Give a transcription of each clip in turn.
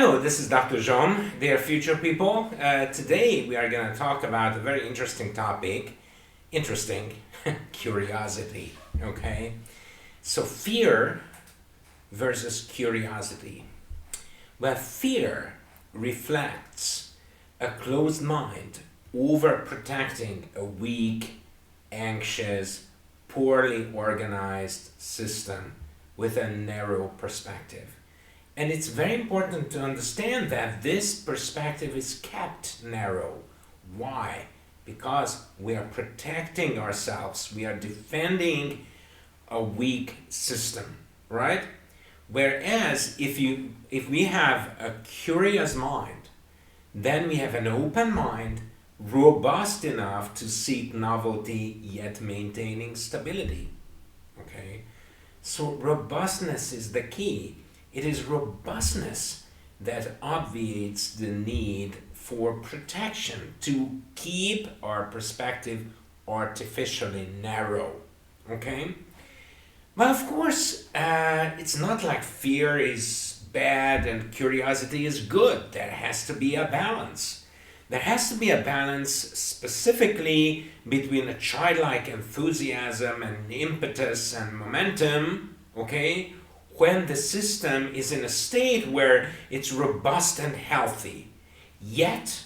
Hello, this is Dr. Jean, dear future people. Today we are going to talk about a very interesting topic. Interesting, curiosity, okay? So fear versus curiosity. Well, fear reflects a closed mind overprotecting a weak, anxious, poorly organized system with a narrow perspective. And it's very important to understand that this perspective is kept narrow. Why? Because we are protecting ourselves. We are defending a weak system, right? Whereas if we have a curious mind, then we have an open mind, robust enough to seek novelty yet maintaining stability. Okay? So robustness is the key. It is robustness that obviates the need for protection to keep our perspective artificially narrow. Okay? Well, of course, it's not like fear is bad and curiosity is good. There has to be a balance. There has to be a balance specifically between a childlike enthusiasm and impetus and momentum, okay? When the system is in a state where it's robust and healthy. Yet,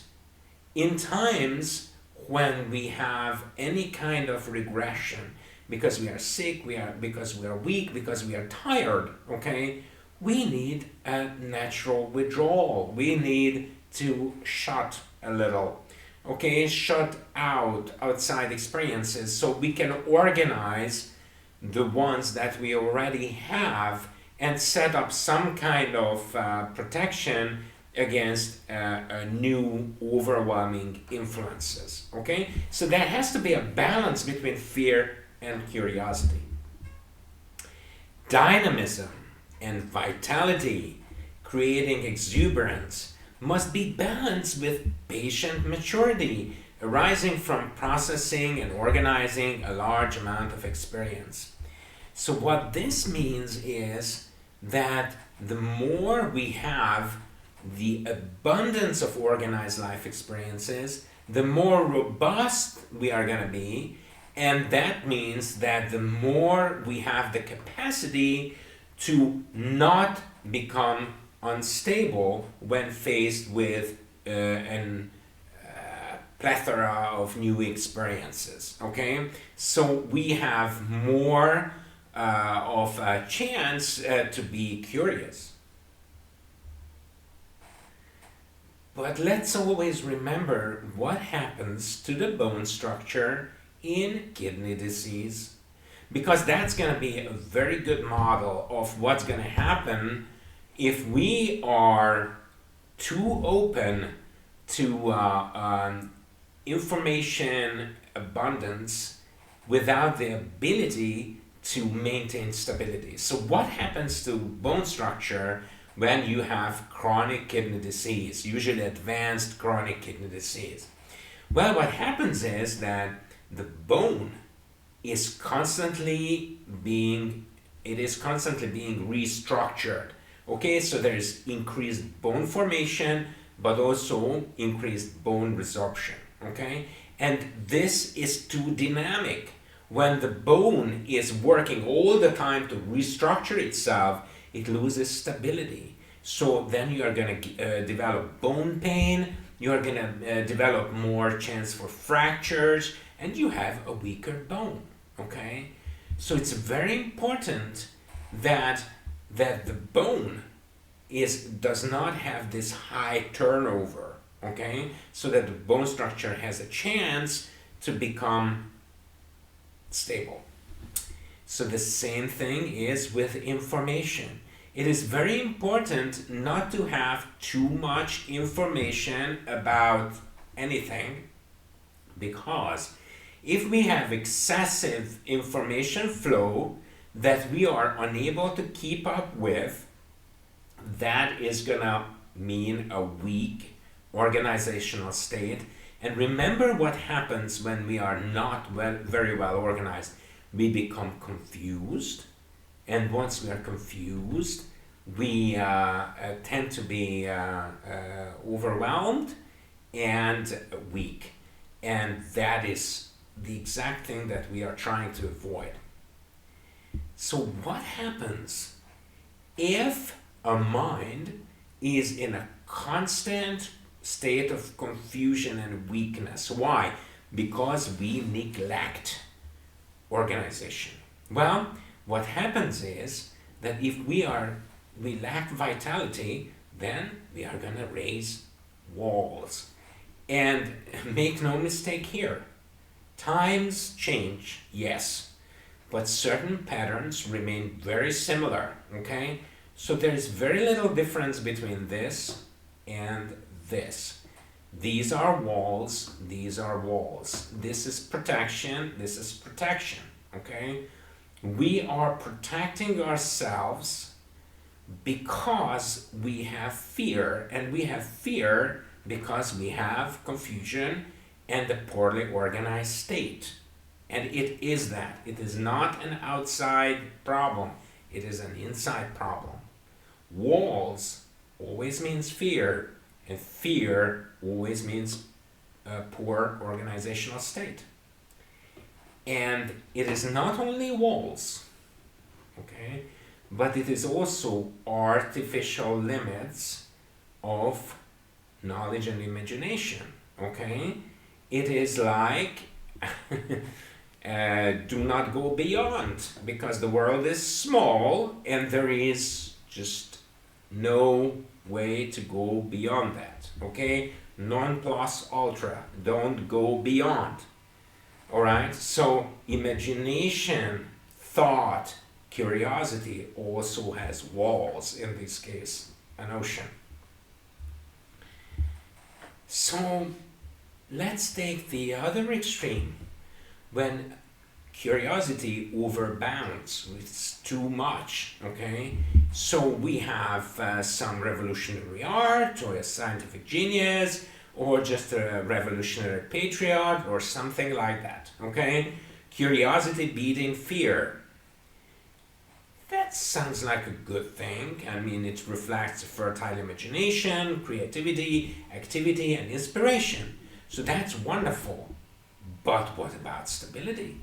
in times when we have any kind of regression, because we are sick, because we are weak, because we are tired, okay, we need a natural withdrawal. We need to shut a little, okay, shut out outside experiences so we can organize the ones that we already have and set up some kind of protection against new overwhelming influences, okay? So there has to be a balance between fear and curiosity. Dynamism and vitality, creating exuberance, must be balanced with patient maturity, arising from processing and organizing a large amount of experience. So what this means is that the more we have the abundance of organized life experiences, the more robust we are going to be, and that means that the more we have the capacity to not become unstable when faced with a plethora of new experiences, okay? So we have more of a chance to be curious. But let's always remember what happens to the bone structure in kidney disease, because that's going to be a very good model of what's going to happen if we are too open to information abundance without the ability to maintain stability. So what happens to bone structure when you have chronic kidney disease, usually advanced chronic kidney disease? Well, what happens is that the bone is constantly being restructured. Okay, so there's increased bone formation, but also increased bone resorption. Okay, and this is too dynamic. When the bone is working all the time to restructure itself, it loses stability. So then you are going to develop bone pain, you are going to develop more chance for fractures, and you have a weaker bone, okay? So it's very important that the bone does not have this high turnover, okay? So that the bone structure has a chance to become stable. So the same thing is with information. It is very important not to have too much information about anything, because if we have excessive information flow that we are unable to keep up with, that is gonna mean a weak organizational state. And remember what happens when we are not very well organized. We become confused, and once we are confused, we tend to be overwhelmed and weak. And that is the exact thing that we are trying to avoid. So what happens if a mind is in a constant state of confusion and weakness? Why? Because we neglect organization. Well, what happens is that if we lack vitality, then we are going to raise walls. And make no mistake here, times change, yes, but certain patterns remain very similar, okay? So there is very little difference between this and this. These are walls, these are walls. This is protection, this is protection, okay? We are protecting ourselves because we have fear, and we have fear because we have confusion and a poorly organized state. And it is that. It is not an outside problem, it is an inside problem. Walls always means fear, and fear always means a poor organizational state. And it is not only walls, okay, but it is also artificial limits of knowledge and imagination, okay? It is like do not go beyond, because the world is small and there is just no way to go beyond that, okay? Non plus ultra, don't go beyond. All right, so imagination, thought, curiosity also has walls, in this case, an ocean. So let's take the other extreme. When curiosity overbounds, it's too much, okay? So we have some revolutionary art, or a scientific genius, or just a revolutionary patriot, or something like that, okay? Curiosity beating fear. That sounds like a good thing. I mean, it reflects fertile imagination, creativity, activity, and inspiration. So that's wonderful. But what about stability?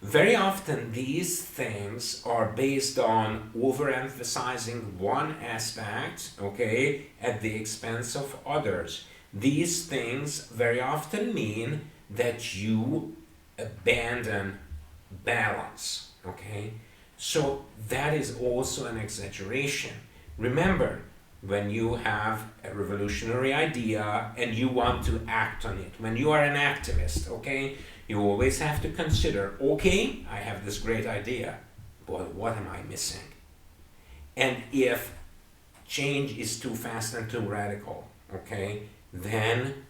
Very often these things are based on overemphasizing one aspect, okay, at the expense of others. These things very often mean that you abandon balance, okay? So that is also an exaggeration. Remember, when you have a revolutionary idea and you want to act on it, when you are an activist, okay, you always have to consider, okay, I have this great idea, but what am I missing? And if change is too fast and too radical, okay, then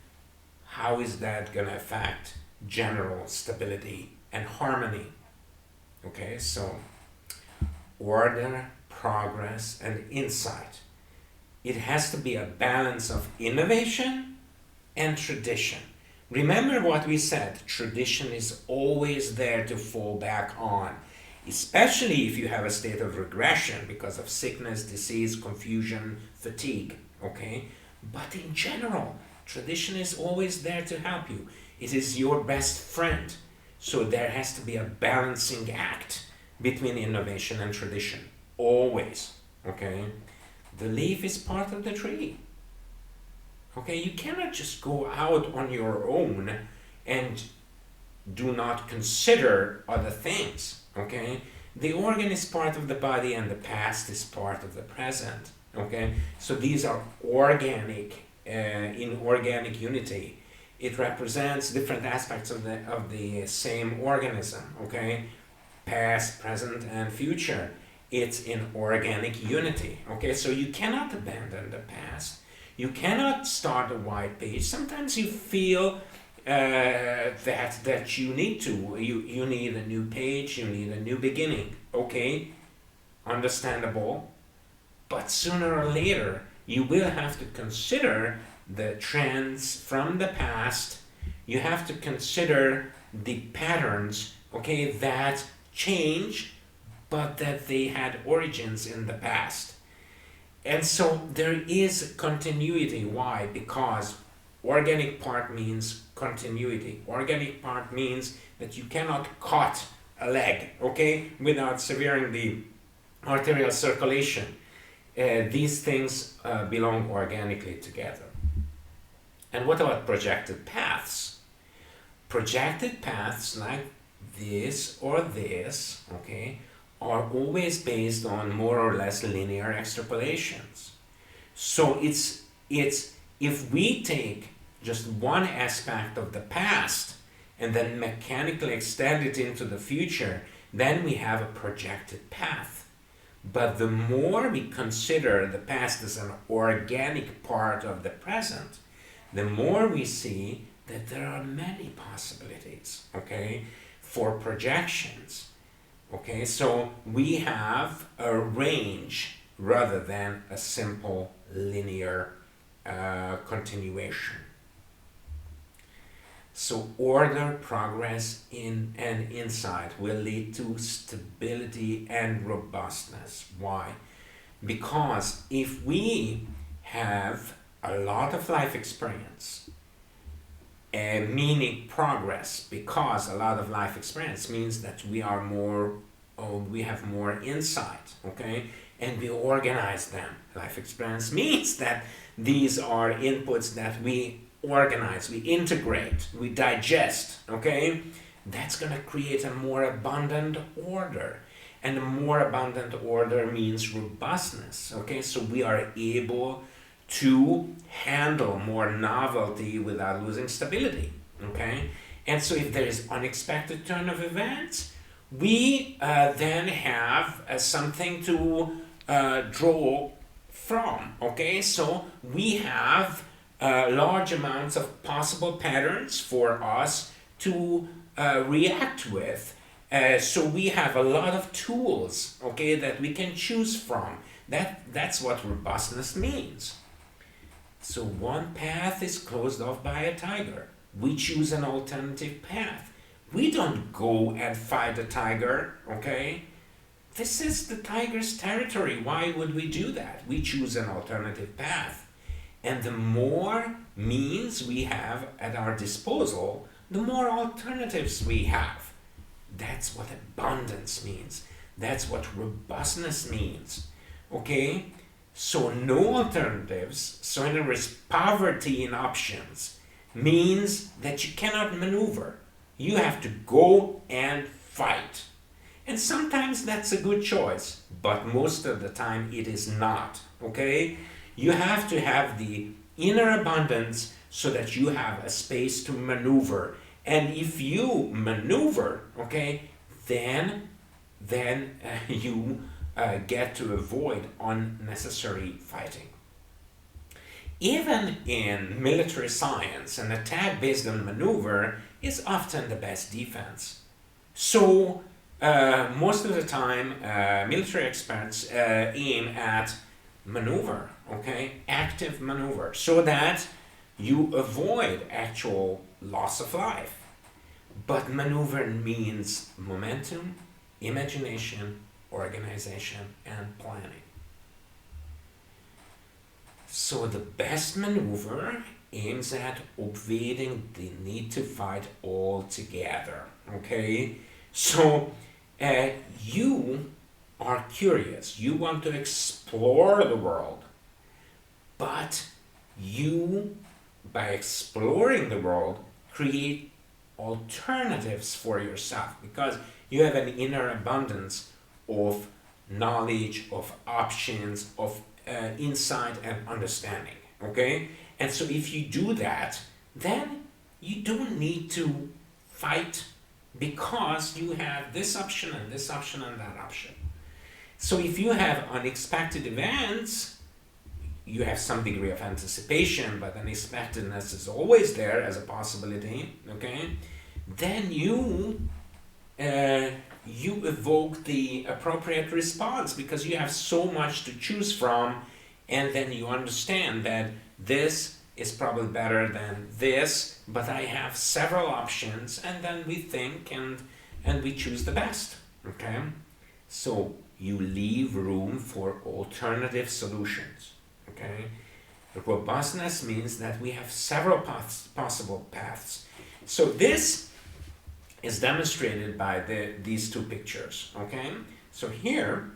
how is that going to affect general stability and harmony? Okay, so order, progress, and insight. It has to be a balance of innovation and tradition. Remember what we said, tradition is always there to fall back on, especially if you have a state of regression because of sickness, disease, confusion, fatigue, okay? But in general, tradition is always there to help you. It is your best friend. So there has to be a balancing act between innovation and tradition, always, okay? The leaf is part of the tree. Okay, you cannot just go out on your own and do not consider other things, okay? The organ is part of the body and the past is part of the present, okay? So these are organic, in organic unity. It represents different aspects of the same organism, okay? Past, present, and future. It's in organic unity, okay? So you cannot abandon the past. You cannot start a white page. Sometimes you feel that you need to. You need a new page, you need a new beginning, okay? Understandable. But sooner or later, you will have to consider the trends from the past. You have to consider the patterns, okay, that change, but that they had origins in the past. And so there is continuity. Why? Because organic part means continuity. Organic part means that you cannot cut a leg, okay, without severing the arterial circulation. These things belong organically together. And what about projected paths? Projected paths like this or this, okay, are always based on more or less linear extrapolations. So it's if we take just one aspect of the past and then mechanically extend it into the future, then we have a projected path. But the more we consider the past as an organic part of the present, the more we see that there are many possibilities, okay, for projections. Okay, so we have a range rather than a simple linear continuation. So order, progress, and insight will lead to stability and robustness. Why? Because if we have a lot of life experience, meaning progress, because a lot of life experience means that we are more, we have more insight, okay, and we organize them. Life experience means that these are inputs that we organize, we integrate, we digest, okay. That's going to create a more abundant order, and a more abundant order means robustness, okay. So we are able to handle more novelty without losing stability, okay. And so if there is unexpected turn of events, we then have something to draw from, okay. So we have large amounts of possible patterns for us to react with. So we have a lot of tools, okay, that we can choose from. That's what robustness means. So one path is closed off by a tiger. We choose an alternative path. We don't go and fight a tiger, okay? This is the tiger's territory. Why would we do that? We choose an alternative path. And the more means we have at our disposal, the more alternatives we have. That's what abundance means. That's what robustness means, okay? So no alternatives, so in other words, poverty in options means that you cannot maneuver. You have to go and fight. And sometimes that's a good choice, but most of the time it is not, okay? You have to have the inner abundance so that you have a space to maneuver. And if you maneuver, okay, then you get to avoid unnecessary fighting. Even in military science, an attack based on maneuver is often the best defense. So most of the time, military experts aim at maneuver, okay, active maneuver, so that you avoid actual loss of life. But maneuver means momentum, imagination, organization, and planning. So the best maneuver aims at obviating the need to fight altogether, okay? So you are curious, you want to explore the world, but you, by exploring the world, create alternatives for yourself because you have an inner abundance of knowledge, of options, of insight and understanding, okay? And so if you do that, then you don't need to fight because you have this option and this option and that option. So if you have unexpected events, you have some degree of anticipation, but unexpectedness is always there as a possibility, okay? Then you evoke the appropriate response because you have so much to choose from, and then you understand that this is probably better than this, but I have several options, and then we think and we choose the best, okay? So you leave room for alternative solutions. Okay? Robustness means that we have several possible paths. So this is demonstrated by these two pictures. Okay? So here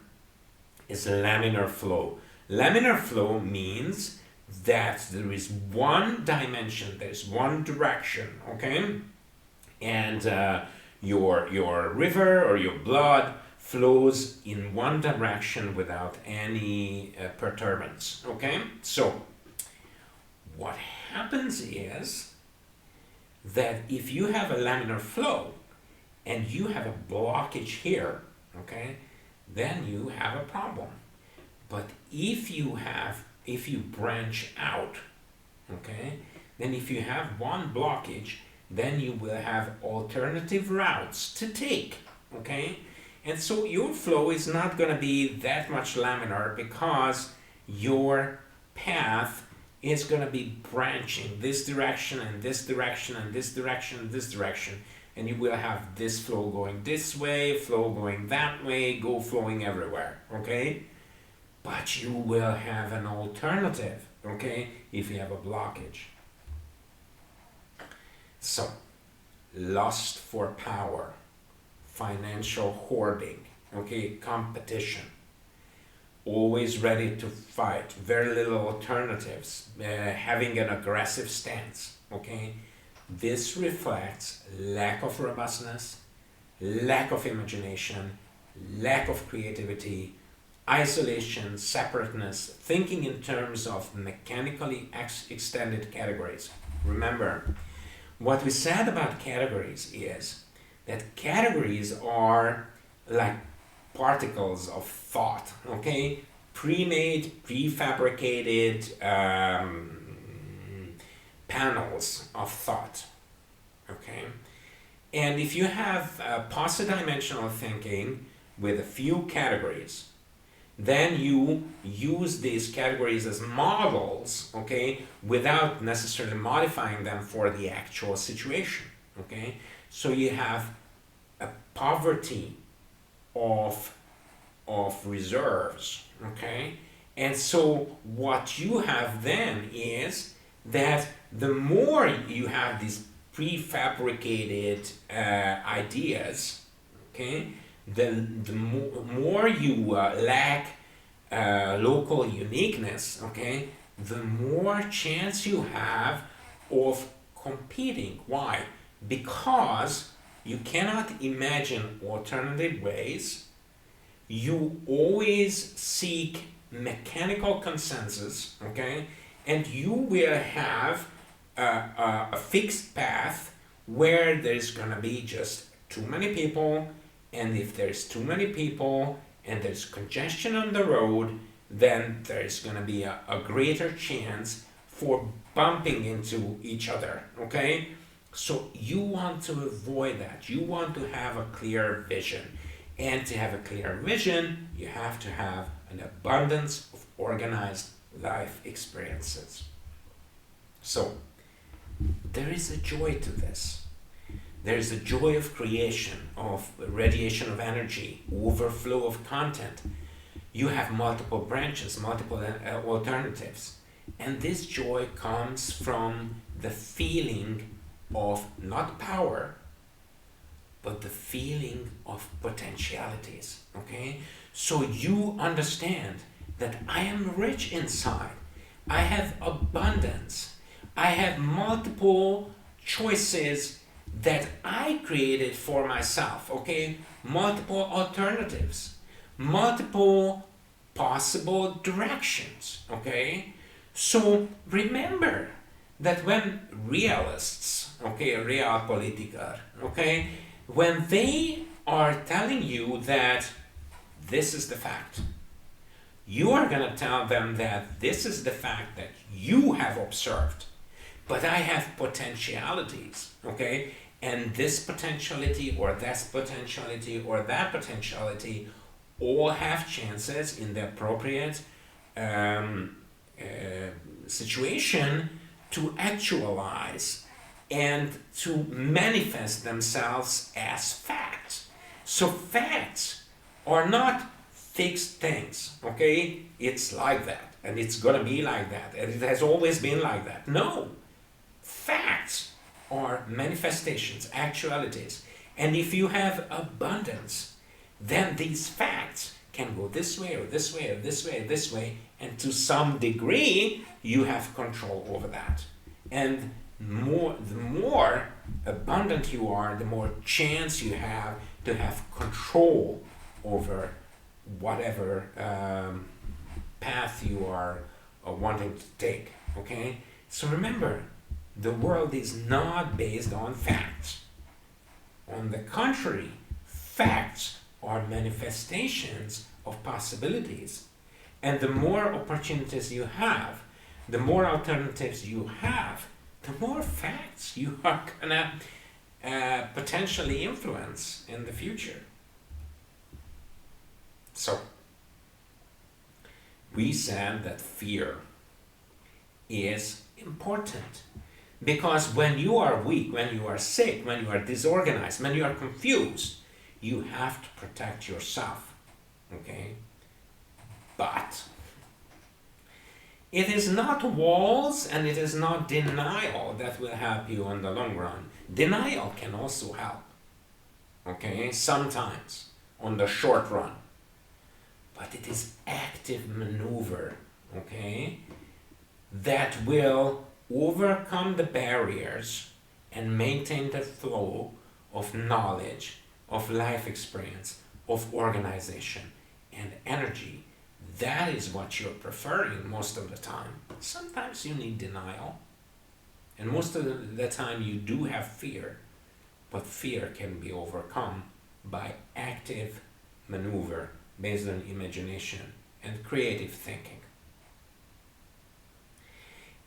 is laminar flow. Laminar flow means that there is one dimension, there's one direction, okay? And your river or your blood flows in one direction without any perturbance, okay? So what happens is that if you have a laminar flow and you have a blockage here, okay, then you have a problem. But if you branch out, okay, then if you have one blockage, then you will have alternative routes to take, okay? And so your flow is not going to be that much laminar because your path is going to be branching this direction and this direction and this direction and this direction. And you will have this flow going this way, flow going that way, go flowing everywhere, okay? But you will have an alternative, okay, if you have a blockage. So, lust for power, financial hoarding, okay, competition, always ready to fight, very little alternatives, having an aggressive stance, okay. This reflects lack of robustness, lack of imagination, lack of creativity, isolation, separateness, thinking in terms of mechanically extended categories. Remember, what we said about categories is that categories are like particles of thought, okay? Pre-made, prefabricated panels of thought, okay? And if you have post-dimensional thinking with a few categories, then you use these categories as models, okay, without necessarily modifying them for the actual situation, okay? So you have a poverty of reserves, okay? And so what you have then is that the more you have these prefabricated ideas, okay, the more you lack local uniqueness, okay, the more chance you have of competing. Why? Because you cannot imagine alternative ways. You always seek mechanical consensus, okay, and you will have a fixed path where there's gonna be just too many people, and if there's too many people and there's congestion on the road, then there's gonna be a greater chance for bumping into each other, okay? So you want to avoid that. You want to have a clear vision. And to have a clear vision, you have to have an abundance of organized life experiences. So, there is a joy to this. There is a joy of creation, of radiation of energy, overflow of content. You have multiple branches, multiple alternatives. And this joy comes from the feeling of not power, but the feeling of potentialities, okay? So you understand that I am rich inside. I have abundance. I have multiple choices that I created for myself, okay? Multiple alternatives, multiple possible directions, okay? So remember that when realists, okay, realpolitiker, okay, when they are telling you that this is the fact, you are going to tell them that this is the fact that you have observed, but I have potentialities, okay? And this potentiality or that potentiality or that potentiality all have chances in the appropriate situation to actualize and to manifest themselves as facts. So facts are not fixed things, okay? It's like that, and it's gonna be like that, and it has always been like that. No, facts are manifestations, actualities, and if you have abundance, then these facts can go this way or this way or this way or this way, and to some degree you have control over that. And the more abundant you are, the more chance you have to have control over whatever path you are wanting to take. Okay, so remember, the world is not based on facts. On the contrary, facts are manifestations of possibilities. And the more opportunities you have, the more alternatives you have, the more facts you are gonna potentially influence in the future. So, we said that fear is important. Because when you are weak, when you are sick, when you are disorganized, when you are confused, you have to protect yourself, okay? But it is not walls and it is not denial that will help you in the long run. Denial can also help, okay? Sometimes, on the short run. But it is active maneuver, okay? That will overcome the barriers and maintain the flow of knowledge, of life experience, of organization and energy. That is what you're preferring most of the time. Sometimes you need denial, and most of the time you do have fear, but fear can be overcome by active maneuver based on imagination and creative thinking.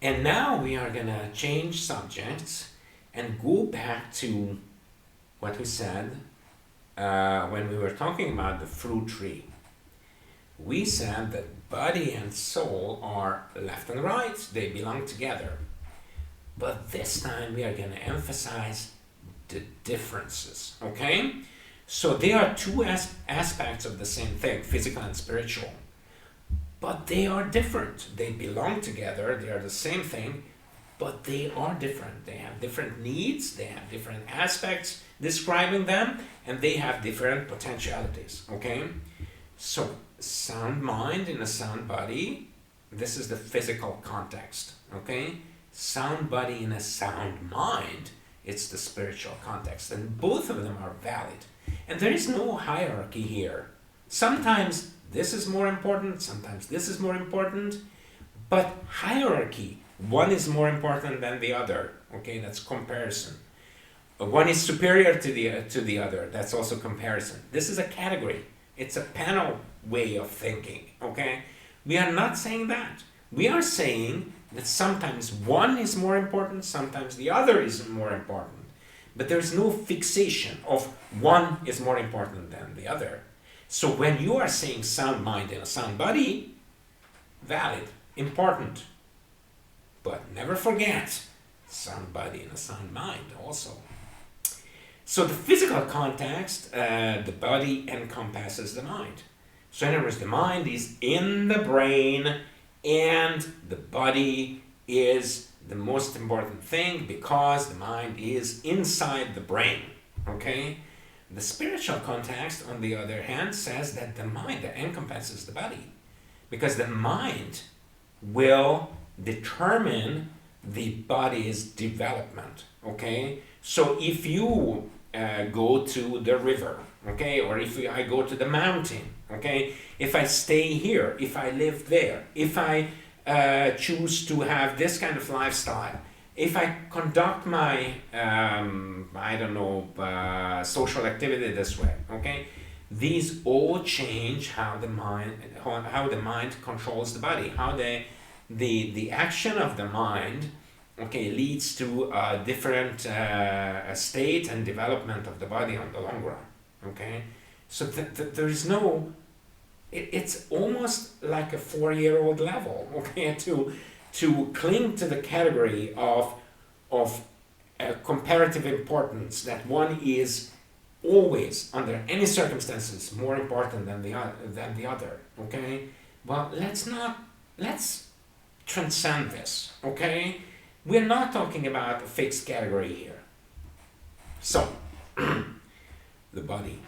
And now we are going to change subjects and go back to what we said when we were talking about the fruit tree. We said that body and soul are left and right, they belong together. But this time we are going to emphasize the differences, okay? So there are two aspects of the same thing, physical and spiritual. But they are different. They belong together, they are the same thing, but they are different. They have different needs, they have different aspects describing them, and they have different potentialities, okay? So, sound mind in a sound body, this is the physical context, okay? Sound body in a sound mind, it's the spiritual context, and both of them are valid. And there is no hierarchy here. Sometimes this is more important, sometimes this is more important, but hierarchy, one is more important than the other, okay, that's comparison. One is superior to the other, that's also comparison. This is a category, it's a panel way of thinking, okay? We are not saying that. We are saying that sometimes one is more important, sometimes the other is more important. But there's no fixation of one is more important than the other. So when you are saying sound mind in a sound body, valid, important. But never forget, sound body in a sound mind also. So the physical context, the body encompasses the mind. So in other words, the mind is in the brain and the body is the most important thing because the mind is inside the brain, okay? The spiritual context, on the other hand, says that the mind encompasses the body because the mind will determine the body's development, okay? So if you go to the river, okay, or if I go to the mountain, okay, if I stay here, if I live there, if I choose to have this kind of lifestyle, if I conduct my, social activity this way, okay, these all change how the mind controls the body, how the action of the mind, okay, leads to a different state and development of the body on the long run, okay. So there is no, it's almost like a 4-year-old level, okay, to cling to the category of comparative importance, that one is always, under any circumstances, more important than the other. Okay? Well, let's transcend this. Okay? We're not talking about a fixed category here. So, the body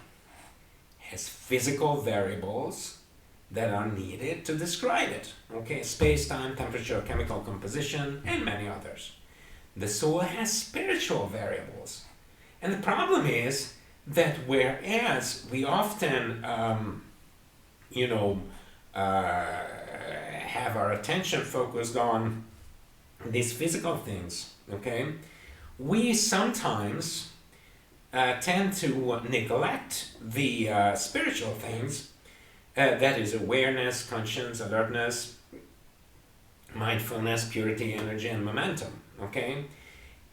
has physical variables that are needed to describe it. Okay? Space, time, temperature, chemical composition, and many others. The soul has spiritual variables. And the problem is that whereas we often, have our attention focused on these physical things, okay, we sometimes tend to neglect the spiritual things, that is awareness, conscience, alertness, mindfulness, purity, energy, and momentum, okay?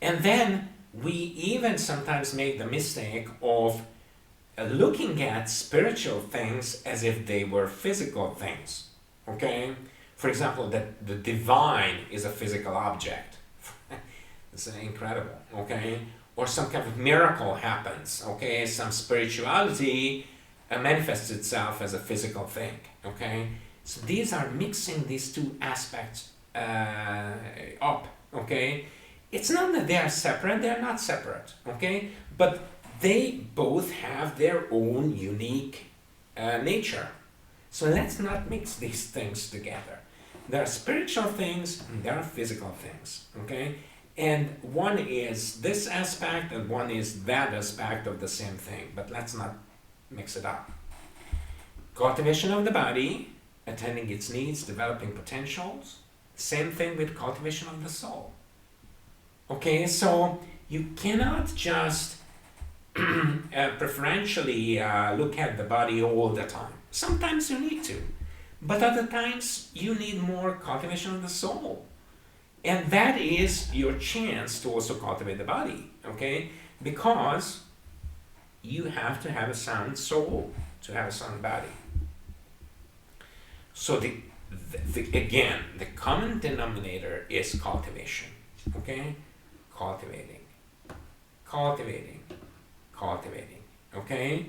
And then we even sometimes make the mistake of looking at spiritual things as if they were physical things, okay? For example, that the divine is a physical object. It's incredible, okay? Or some kind of miracle happens, okay? Some spirituality manifests itself as a physical thing, okay? So these are mixing these two aspects up, okay? It's not that they are separate, they're not separate, okay? But they both have their own unique nature. So let's not mix these things together. There are spiritual things and there are physical things, okay? And one is this aspect and one is that aspect of the same thing, but let's not mix it up. Cultivation of the body, attending its needs, developing potentials. Same thing with cultivation of the soul. Okay, so you cannot just preferentially look at the body all the time. Sometimes you need to, but other times you need more cultivation of the soul. And that is your chance to also cultivate the body, okay? Because you have to have a sound soul to have a sound body. So again, the common denominator is cultivation, okay? Cultivating, okay?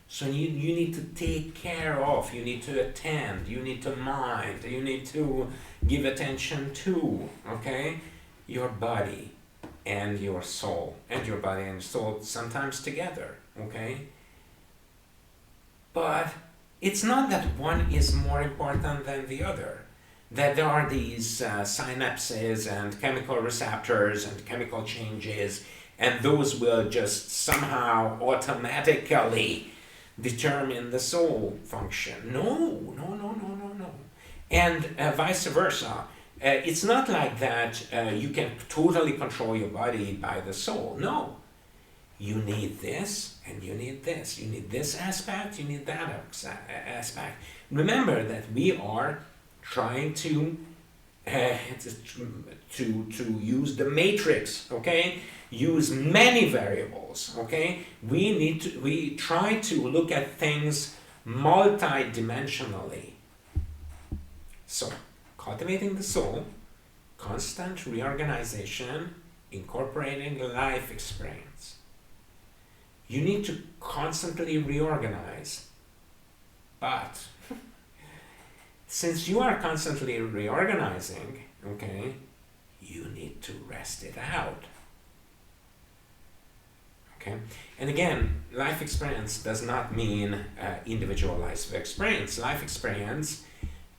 So you need to take care of, you need to attend, you need to mind, you need to give attention to, okay? Your body and your soul, and your body and soul sometimes together, okay? But it's not that one is more important than the other. That there are these synapses and chemical receptors and chemical changes, and those will just somehow automatically determine the soul function. No. And vice versa. It's not like that you can totally control your body by the soul. No. You need this and you need this. You need this aspect, you need that aspect. Remember that we are trying to use the matrix, okay? Use many variables, okay? We try to look at things multidimensionally. So, cultivating the soul, constant reorganization, incorporating life experience. You need to constantly reorganize, but since you are constantly reorganizing, okay, you need to rest it out. Okay? And again, life experience does not mean individual life experience. Life experience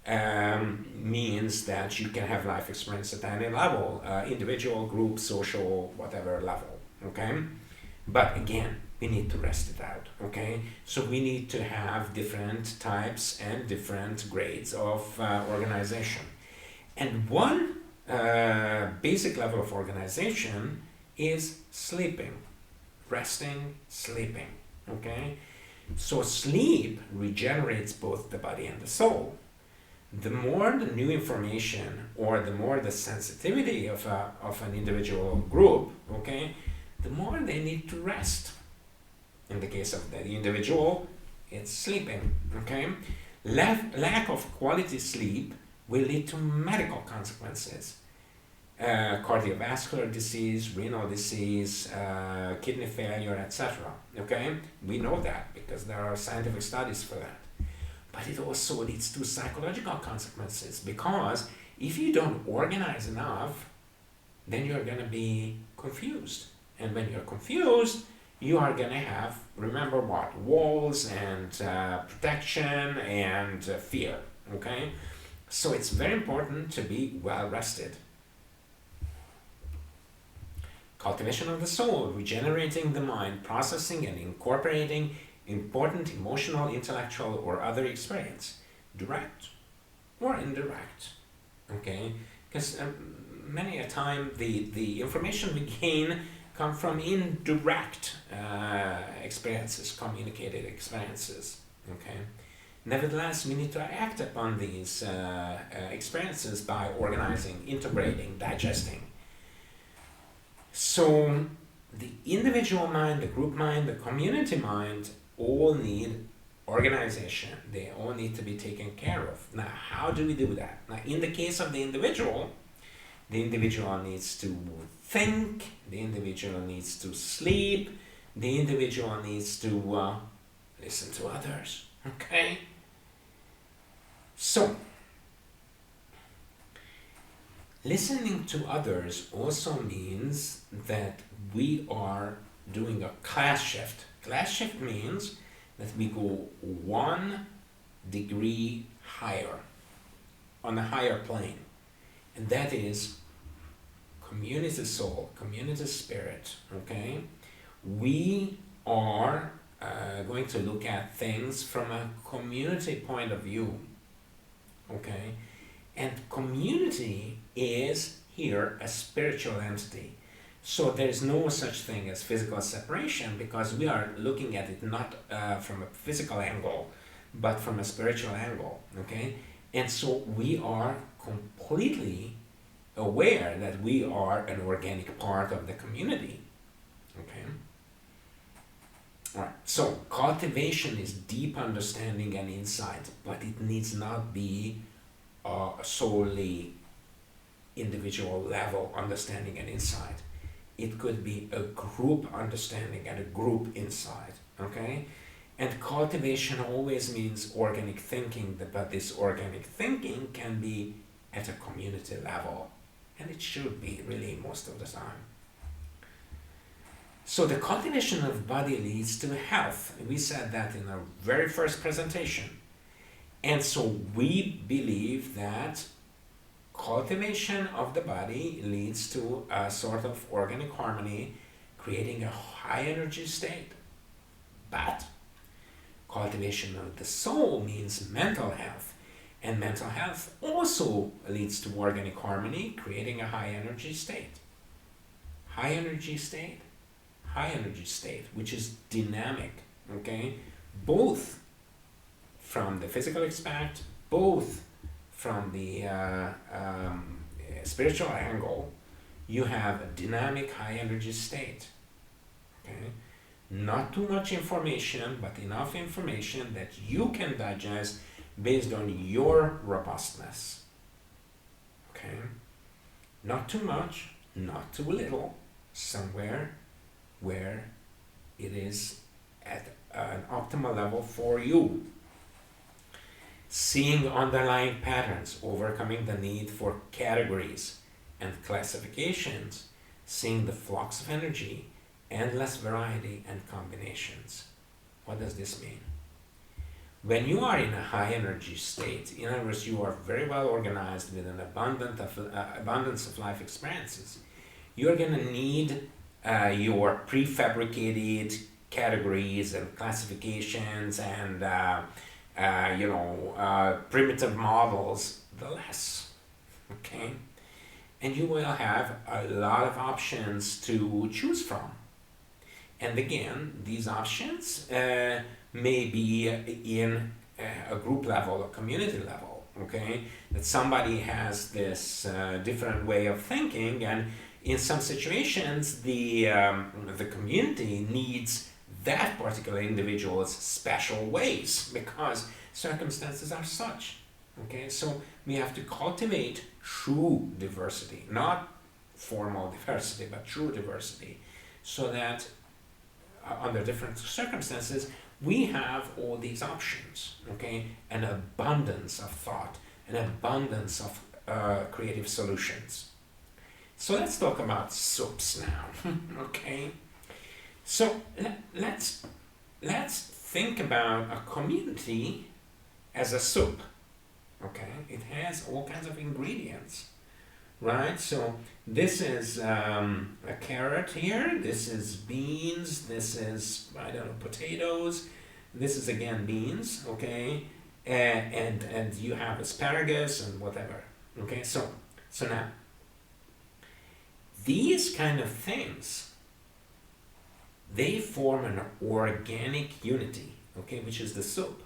means that you can have life experience at any level, individual, group, social, whatever level. Okay? But again, we need to rest it out, okay? So we need to have different types and different grades of organization. And one basic level of organization is sleeping, resting, sleeping, okay? So sleep regenerates both the body and the soul. The more the new information or the more the sensitivity of an individual group, okay, the more they need to rest. In the case of the individual, it's sleeping, okay? Lack of quality sleep will lead to medical consequences. cardiovascular disease, renal disease, kidney failure, etc. Okay, we know that because there are scientific studies for that. But it also leads to psychological consequences, because if you don't organize enough, then you're going to be confused. And when you're confused, you are going to have, remember what, walls and protection and fear. Okay, so it's very important to be well rested. Cultivation of the soul, regenerating the mind, processing and incorporating important emotional, intellectual, or other experience, direct or indirect. Okay, because many a time the information we gain come from indirect experiences, communicated experiences. Okay, nevertheless, we need to act upon these experiences by organizing, integrating, digesting. So the individual mind, the group mind, the community mind all need organization. They all need to be taken care of. Now, how do we do that? Now, in the case of the individual needs to think, the individual needs to sleep, the individual needs to listen to others. Okay? So, listening to others also means that we are doing a class shift. Class shift means that we go 1 degree higher, on a higher plane. And that is community soul, community spirit, okay? We are going to look at things from a community point of view, okay? And community is here a spiritual entity. So there is no such thing as physical separation, because we are looking at it not from a physical angle, but from a spiritual angle, okay? And so we are completely aware that we are an organic part of the community, okay? All right, so cultivation is deep understanding and insight, but it needs not be solely individual level understanding and insight. It could be a group understanding and a group insight, okay? And cultivation always means organic thinking, but this organic thinking can be at a community level, and it should be really most of the time. So the cultivation of body leads to health. We said that in our very first presentation. And so we believe that cultivation of the body leads to a sort of organic harmony, creating a high energy state. But cultivation of the soul means mental health. And mental health also leads to organic harmony, creating a high energy state. High energy state, which is dynamic, okay? Both from the physical aspect, both from the spiritual angle, you have a dynamic high energy state, okay? Not too much information, but enough information that you can digest based on your robustness, okay? Not too much, not too little, somewhere where it is at an optimal level for you. Seeing underlying patterns, overcoming the need for categories and classifications, seeing the flux of energy, endless variety and combinations. What does this mean? When you are in a high energy state, in other words, you are very well organized with an abundance of life experiences, you're going to need your prefabricated categories and classifications and primitive models, the less, okay? And you will have a lot of options to choose from. And again, these options may be in a group level, a community level, okay? That somebody has this different way of thinking, and in some situations, the community needs that particular individual's special ways because circumstances are such. Okay, so we have to cultivate true diversity, not formal diversity, but true diversity, so that under different circumstances, we have all these options, okay? An abundance of thought, an abundance of creative solutions. So let's talk about soups now, okay? So let's think about a community as a soup, okay? It has all kinds of ingredients, right? So this is a carrot here, this is beans, this is, I don't know, potatoes, this is again beans, okay? And you have asparagus and whatever, okay? So now, these kind of things, they form an organic unity, okay, which is the soup,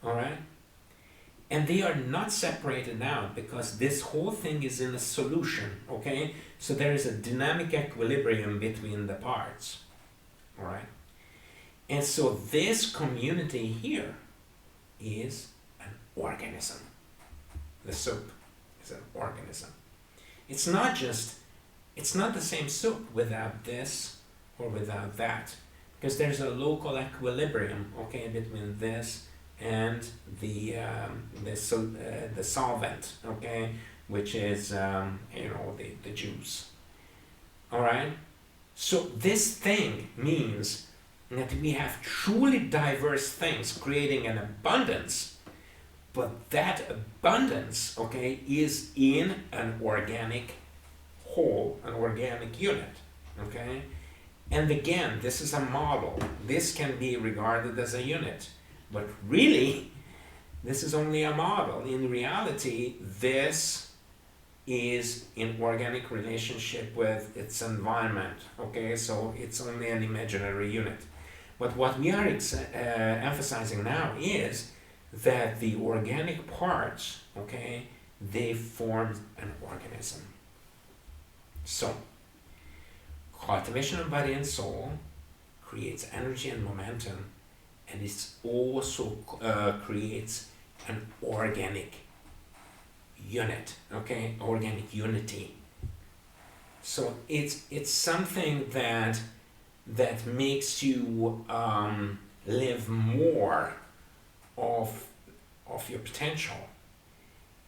all right? And they are not separated out because this whole thing is in a solution, okay? So there is a dynamic equilibrium between the parts, all right? And so this community here is an organism. The soup is an organism. It's not the same soup without this or without that, because there's a local equilibrium, okay, between this and the solvent, okay, which is the juice. All right. So this thing means that we have truly diverse things creating an abundance, but that abundance, okay, is in an organic whole, an organic unit, okay? And again, this is a model. This can be regarded as a unit, but really, this is only a model. In reality, this is in organic relationship with its environment, okay? So it's only an imaginary unit. But what we are emphasizing now is that the organic parts, okay, they form an organism. So, cultivation of body and soul creates energy and momentum, and it also creates an organic unit, okay, organic unity. So it's something that makes you live more of your potential.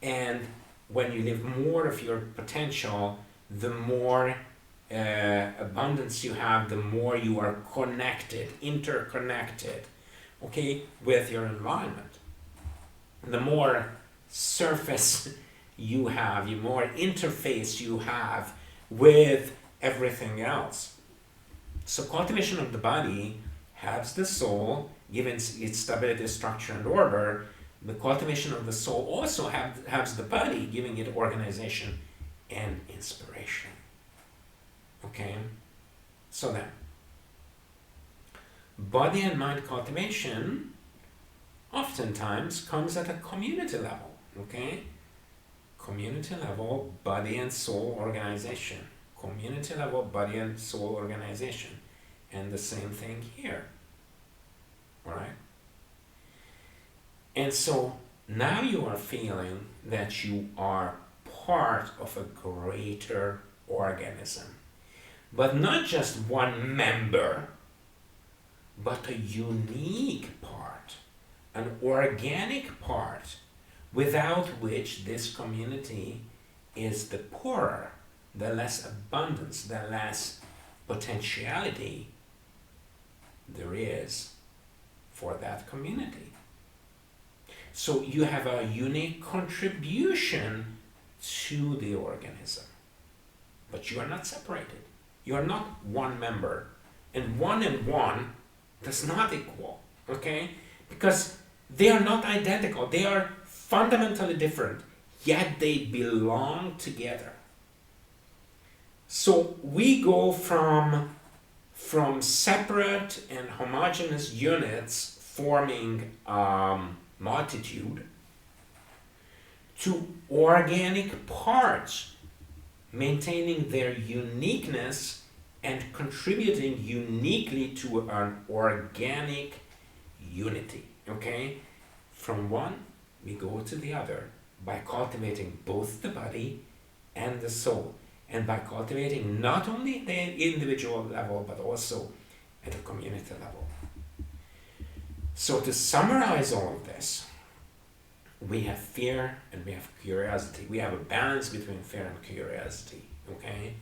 And when you live more of your potential, the more abundance you have, the more you are connected, interconnected, okay, with your environment. The more surface you have, the more interface you have with everything else. So cultivation of the body helps the soul, given its stability, structure, and order. The cultivation of the soul also helps the body, giving it organization and inspiration. Okay? So then, body and mind cultivation oftentimes comes at a community level. Okay? Community level, body and soul organization. Community level, body and soul organization. And the same thing here. Alright? And so now you are feeling that you are part of a greater organism. But not just one member, but a unique part, an organic part, without which this community is the poorer, the less abundance, the less potentiality there is for that community. So you have a unique contribution to the organism, but you are not separated. You are not one member, and one does not equal, okay? Because they are not identical. They are fundamentally different, yet they belong together. So we go from separate and homogeneous units forming multitude to organic parts maintaining their uniqueness and contributing uniquely to an organic unity. Okay? From one, we go to the other by cultivating both the body and the soul, and by cultivating not only the individual level but also at the community level. So to summarize all of this, we have fear and we have curiosity. We have a balance between fear and curiosity, okay?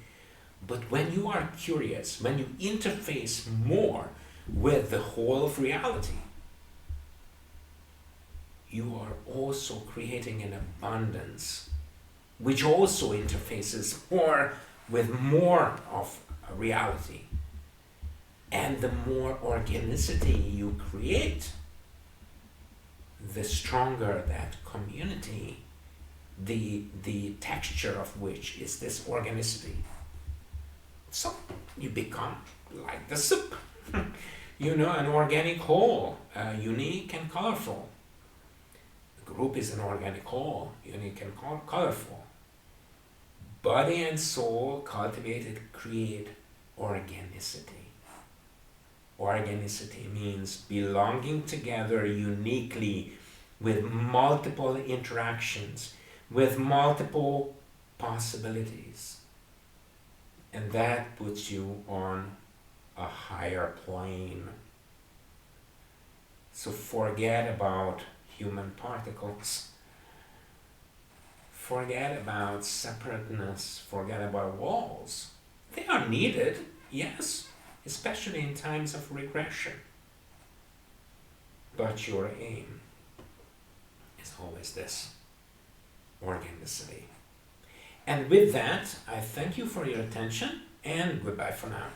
But when you are curious, when you interface more with the whole of reality, you are also creating an abundance, which also interfaces more with more of reality. And the more organicity you create, the stronger that community, the texture of which is this organicity. So you become like the soup, an organic whole, unique and colorful. The group is an organic whole, unique and colorful. Body and soul cultivated create organicity. Organicity means belonging together uniquely with multiple interactions, with multiple possibilities. And that puts you on a higher plane. So forget about human particles. Forget about separateness. Forget about walls. They are needed, yes, especially in times of regression. But your aim is always this, organicity. And with that, I thank you for your attention and goodbye for now.